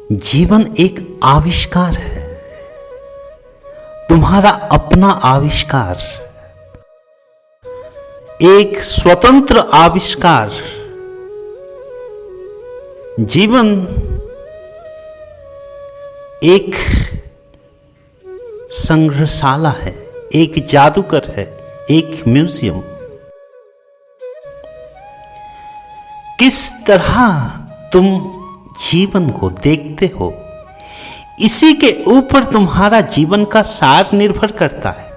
जीवन एक आविष्कार है, तुम्हारा अपना आविष्कार, एक स्वतंत्र आविष्कार। जीवन एक संग्रहशाला है, एक जादूगर है, एक म्यूजियम। किस तरह तुम जीवन को देखते हो, इसी के ऊपर तुम्हारा जीवन का सार निर्भर करता है।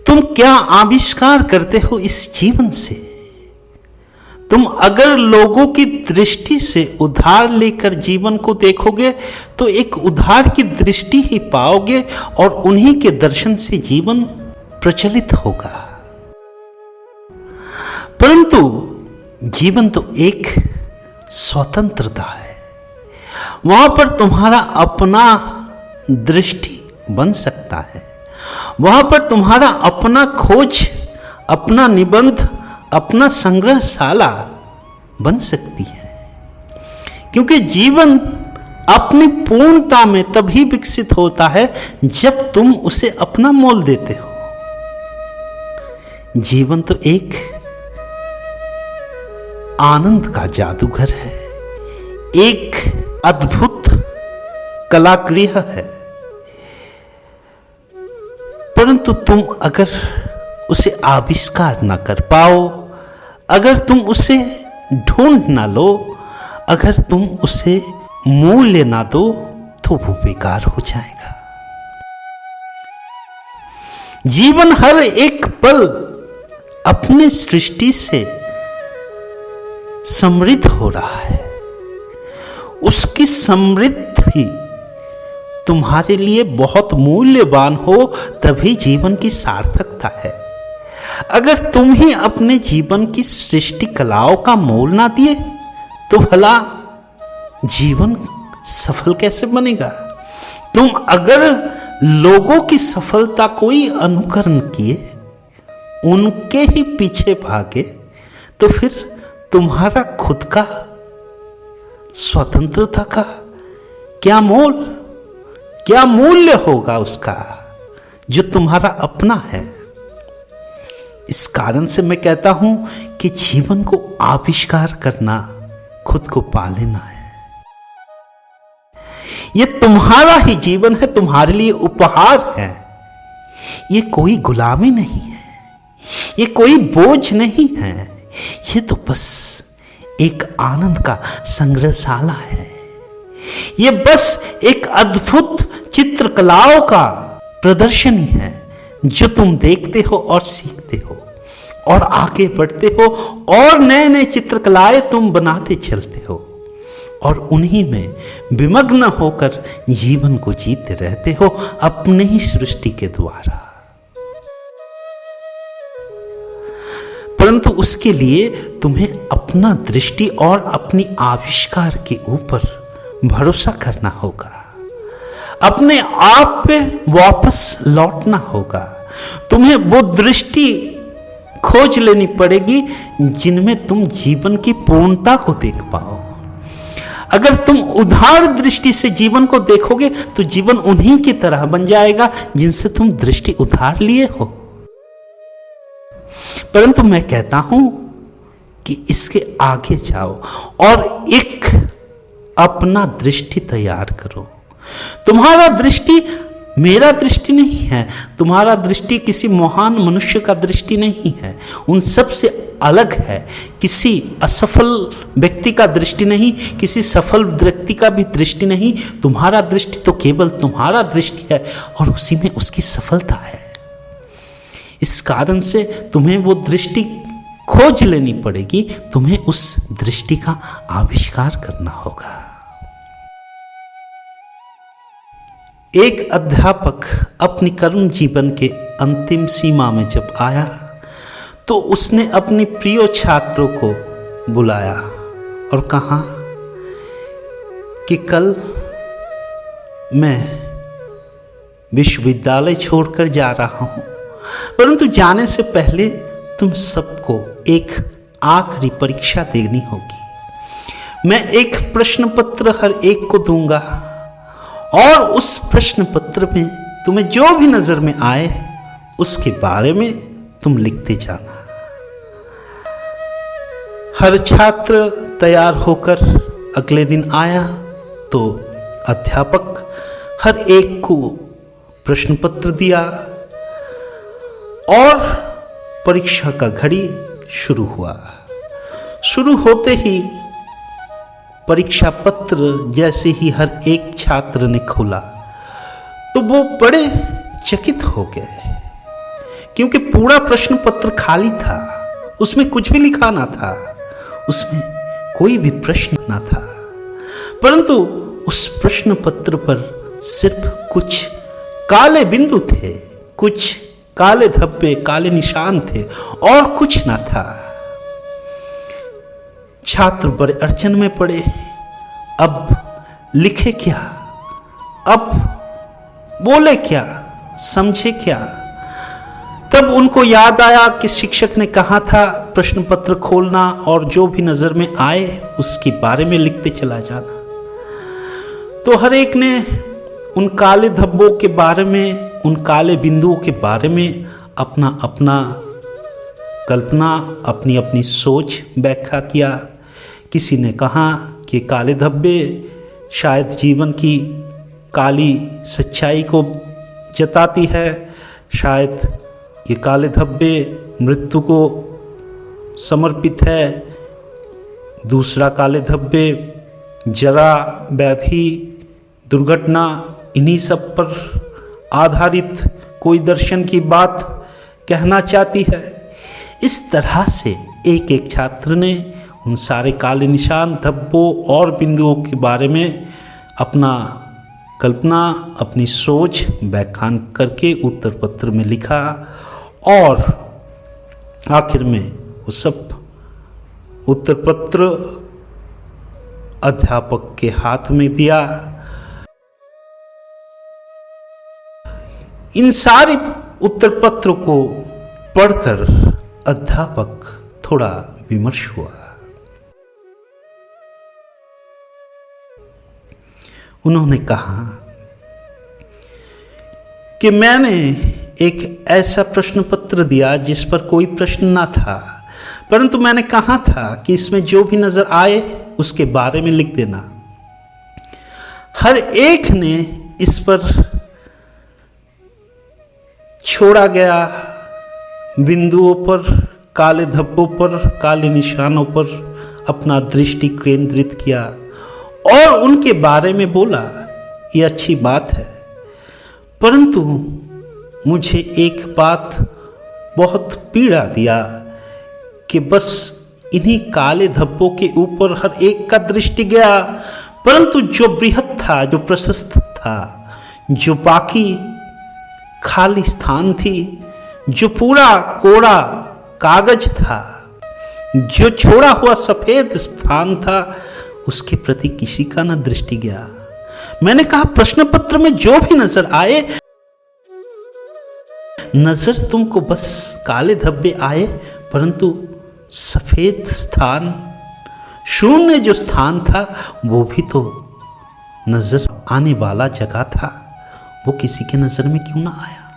तुम क्या आविष्कार करते हो इस जीवन से? तुम अगर लोगों की दृष्टि से उधार लेकर जीवन को देखोगे तो एक उधार की दृष्टि ही पाओगे और उन्हीं के दर्शन से जीवन प्रचलित होगा। परंतु जीवन तो एक स्वतंत्रता है, वहां पर तुम्हारा अपना दृष्टि बन सकता है, वहां पर तुम्हारा अपना खोज, अपना निबंध, अपना संग्रहशाला बन सकती है। क्योंकि जीवन अपनी पूर्णता में तभी विकसित होता है जब तुम उसे अपना मोल देते हो। जीवन तो एक आनंद का जादूगर है, एक अद्भुत कलागृह है। परंतु तुम अगर उसे आविष्कार ना कर पाओ, अगर तुम उसे ढूंढ ना लो, अगर तुम उसे मूल्य ना दो तो वो बेकार हो जाएगा। जीवन हर एक पल अपने सृष्टि से समृद्ध हो रहा है। उसकी समृद्धि तुम्हारे लिए बहुत मूल्यवान हो तभी जीवन की सार्थकता है। अगर तुम ही अपने जीवन की सृष्टि कलाओं का मोल ना दिए तो भला जीवन सफल कैसे बनेगा? तुम अगर लोगों की सफलता कोई अनुकरण किए, उनके ही पीछे भागे, तो फिर तुम्हारा खुद का स्वतंत्रता का क्या मोल, क्या मूल्य होगा उसका जो तुम्हारा अपना है? इस कारण से मैं कहता हूं कि जीवन को आविष्कार करना, खुद को पा लेना है। यह तुम्हारा ही जीवन है, तुम्हारे लिए उपहार है। यह कोई गुलामी नहीं है, यह कोई बोझ नहीं है, ये तो बस एक आनंद का संग्रहशाला है। ये बस एक अद्भुत चित्रकलाओं का प्रदर्शनी है जो तुम देखते हो और सीखते हो और आगे बढ़ते हो और नए नए चित्रकलाएं तुम बनाते चलते हो और उन्हीं में विमग्न होकर जीवन को जीते रहते हो अपनी ही सृष्टि के द्वारा। परंतु उसके लिए तुम्हें अपना दृष्टि और अपनी आविष्कार के ऊपर भरोसा करना होगा, अपने आप पे वापस लौटना होगा। तुम्हें वो दृष्टि खोज लेनी पड़ेगी जिनमें तुम जीवन की पूर्णता को देख पाओ। अगर तुम उधार दृष्टि से जीवन को देखोगे तो जीवन उन्हीं की तरह बन जाएगा जिनसे तुम दृष्टि उधार लिए हो। परंतु मैं कहता हूं कि इसके आगे जाओ और एक अपना दृष्टि तैयार करो। तुम्हारा दृष्टि मेरा दृष्टि नहीं है, तुम्हारा दृष्टि किसी महान मनुष्य का दृष्टि नहीं है, उन सब से अलग है। किसी असफल व्यक्ति का दृष्टि नहीं, किसी सफल व्यक्ति का भी दृष्टि नहीं। तुम्हारा दृष्टि तो केवल तुम्हारा दृष्टि है और उसी में उसकी सफलता है। इस कारण से तुम्हें वो दृष्टि खोज लेनी पड़ेगी, तुम्हें उस दृष्टि का आविष्कार करना होगा। एक अध्यापक अपनी कर्म जीवन के अंतिम सीमा में जब आया तो उसने अपने प्रिय छात्रों को बुलाया और कहा कि कल मैं विश्वविद्यालय छोड़कर जा रहा हूं, परंतु जाने से पहले तुम सबको एक आखिरी परीक्षा देनी होगी। मैं एक प्रश्न पत्र हर एक को दूंगा और उस प्रश्न पत्र में तुम्हें जो भी नजर में आए उसके बारे में तुम लिखते जाना। हर छात्र तैयार होकर अगले दिन आया तो अध्यापक हर एक को प्रश्न पत्र दिया और परीक्षा का घड़ी शुरू हुआ। शुरू होते ही परीक्षा पत्र जैसे ही हर एक छात्र ने खोला तो वो बड़े चकित हो गए, क्योंकि पूरा प्रश्न पत्र खाली था, उसमें कुछ भी लिखा ना था, उसमें कोई भी प्रश्न ना था, परंतु उस प्रश्न पत्र पर सिर्फ कुछ काले बिंदु थे, कुछ काले धब्बे, काले निशान थे और कुछ ना था। छात्र बड़े अड़चन में पड़े, अब लिखे क्या, अब बोले क्या, समझे क्या। तब उनको याद आया कि शिक्षक ने कहा था प्रश्न पत्र खोलना और जो भी नजर में आए उसके बारे में लिखते चला जाना। तो हर एक ने उन काले धब्बों के बारे में, उन काले बिंदुओं के बारे में अपना अपना कल्पना, अपनी अपनी सोच व्याख्या किया। किसी ने कहा कि काले धब्बे शायद जीवन की काली सच्चाई को जताती है, शायद ये काले धब्बे मृत्यु को समर्पित है। दूसरा काले धब्बे जरा, व्याधि, दुर्घटना, इन्हीं सब पर आधारित कोई दर्शन की बात कहना चाहती है। इस तरह से एक एक छात्र ने उन सारे काले निशान, धब्बों और बिंदुओं के बारे में अपना कल्पना, अपनी सोच व्याख्यान करके उत्तर पत्र में लिखा और आखिर में वो सब उत्तर पत्र अध्यापक के हाथ में दिया। इन सारे उत्तर पत्र को पढ़कर अध्यापक थोड़ा विमर्श हुआ। उन्होंने कहा कि मैंने एक ऐसा प्रश्न पत्र दिया जिस पर कोई प्रश्न ना था, परंतु मैंने कहा था कि इसमें जो भी नजर आए उसके बारे में लिख देना। हर एक ने इस पर छोड़ा गया बिंदुओं पर, काले धब्बों पर, काले निशानों पर अपना दृष्टि केंद्रित किया और उनके बारे में बोला। ये अच्छी बात है, परंतु मुझे एक बात बहुत पीड़ा दिया कि बस इन्हीं काले धब्बों के ऊपर हर एक का दृष्टि गया, परंतु जो बृहद था, जो प्रशस्त था, जो बाकी खाली स्थान थी, जो पूरा कोरा कागज था, जो छोड़ा हुआ सफेद स्थान था, उसके प्रति किसी का न दृष्टि गया। मैंने कहा प्रश्न पत्र में जो भी नजर आए, नजर तुमको बस काले धब्बे आए, परंतु सफेद स्थान, शून्य जो स्थान था वो भी तो नजर आने वाला जगह था, वो किसी के नजर में क्यों ना आया।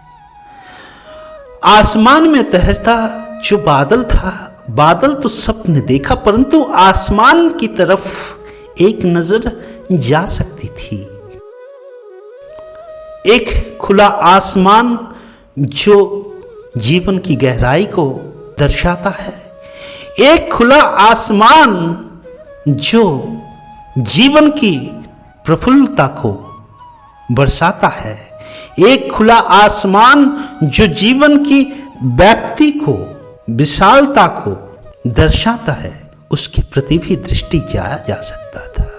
आसमान में तैरता जो बादल था, बादल तो सबने देखा, परंतु आसमान की तरफ एक नजर जा सकती थी। एक खुला आसमान जो जीवन की गहराई को दर्शाता है, एक खुला आसमान जो जीवन की प्रफुल्लता को बरसाता है, एक खुला आसमान जो जीवन की व्याप्ति को, विशालता को दर्शाता है, उसके प्रति भी दृष्टि जाया जा सकता था।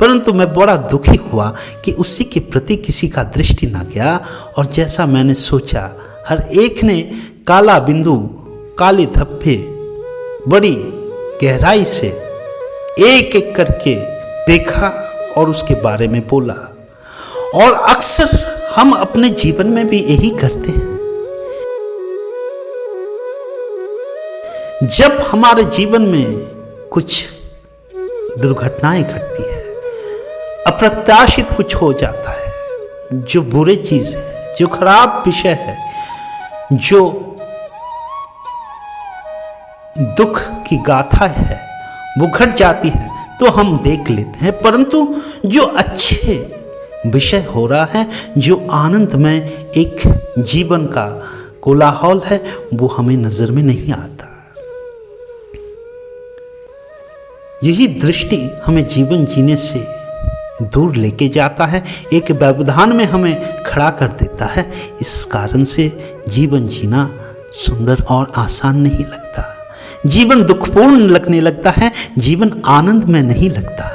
परंतु मैं बड़ा दुखी हुआ कि उसी के प्रति किसी का दृष्टि ना गया, और जैसा मैंने सोचा हर एक ने काला बिंदु, काले धब्बे बड़ी गहराई से एक एक करके देखा और उसके बारे में बोला। और अक्सर हम अपने जीवन में भी यही करते हैं। जब हमारे जीवन में कुछ दुर्घटनाएं घटती है, अप्रत्याशित कुछ हो जाता है, जो बुरी चीज है, जो खराब विषय है, जो दुख की गाथा है, वो घट जाती है तो हम देख लेते हैं। परंतु जो अच्छे विषय हो रहा है, जो आनंदमय एक जीवन का कोलाहल है, वो हमें नजर में नहीं आता। यही दृष्टि हमें जीवन जीने से दूर लेके जाता है, एक व्यवधान में हमें खड़ा कर देता है। इस कारण से जीवन जीना सुंदर और आसान नहीं लगता, जीवन दुखपूर्ण लगने लगता है, जीवन आनंद में नहीं लगता।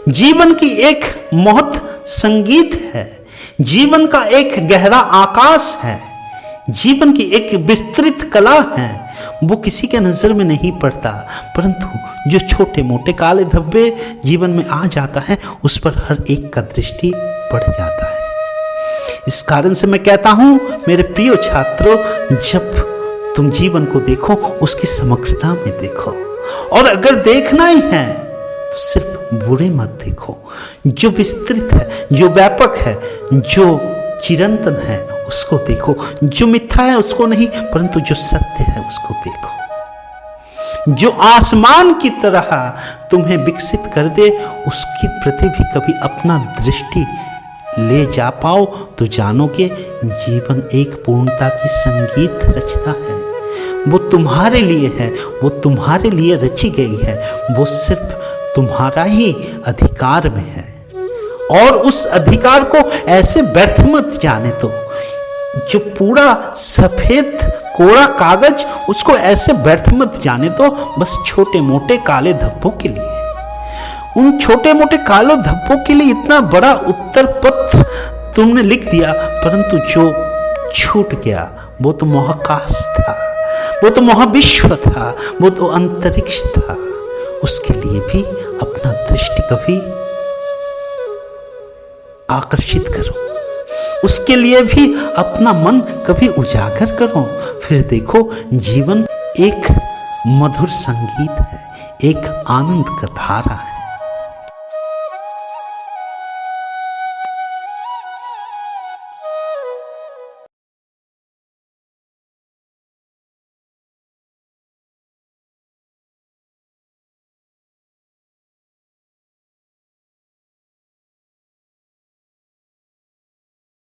जीवन की एक महत संगीत है, जीवन का एक गहरा आकाश है, जीवन की एक विस्तृत कला है, वो किसी के नजर में नहीं पड़ता। परंतु जो छोटे मोटे काले धब्बे जीवन में आ जाता है, उस पर हर एक का दृष्टि पड़ जाता है। इस कारण से मैं कहता हूं मेरे प्रिय छात्रों, जब तुम जीवन को देखो उसकी समग्रता में देखो, और अगर देखना ही है तो सिर्फ बुरे मत देखो। जो विस्तृत है, जो व्यापक है, जो चिरंतन है, उसको देखो। जो मिथ्या है उसको नहीं, परंतु जो सत्य है उसको देखो। जो आसमान की तरह तुम्हें विकसित कर दे, उसके प्रति भी कभी अपना दृष्टि ले जा पाओ तो जानोगे जीवन एक पूर्णता की संगीत रचता है। वो तुम्हारे लिए है, वो तुम्हारे लिए रची गई है, वो सिर्फ तुम्हारा ही अधिकार में है। और उस अधिकार को ऐसे व्यर्थ मत जाने दो। जो पूरा सफेद कोरा कागज, उसको ऐसे व्यर्थ मत जाने दो बस छोटे मोटे काले धब्बों के लिए। उन छोटे मोटे काले धब्बों के लिए इतना बड़ा उत्तर पत्र तुमने लिख दिया, परंतु जो छूट गया वो तो महाकाश था, वो तो महाविश्व था, वो तो अंतरिक्ष था। उसके लिए भी अपना दृष्टि कभी आकर्षित करो, उसके लिए भी अपना मन कभी उजागर करो। फिर देखो जीवन एक मधुर संगीत है, एक आनंद का धारा है।